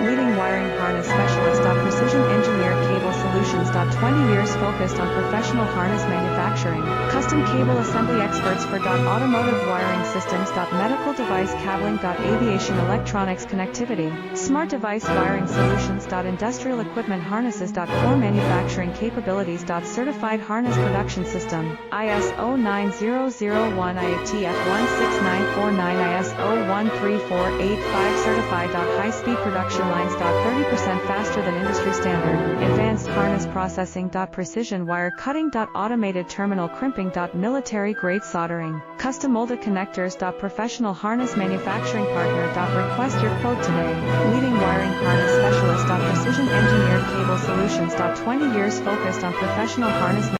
Leading wiring harness specialist. Precision engineered cable solutions. 20 years focused on professional harness manufacturing. Custom cable assembly experts for automotive wiring systems. Medical device cabling. Aviation electronics connectivity. Smart device wiring solutions. Industrial equipment harnesses. Core manufacturing capabilities. Certified harness production system. ISO 9001 IATF 16949 ISO 13485 certified. High-speed production lines. 30% faster than industry standard. Advanced harness processing. Precision wire cutting. Automated terminal crimping. Military grade soldering. Custom molded connectors. Professional harness manufacturing partner. Request your quote today. Leading wiring harness specialist. Precision engineered cable solutions. 20 years focused on professional harness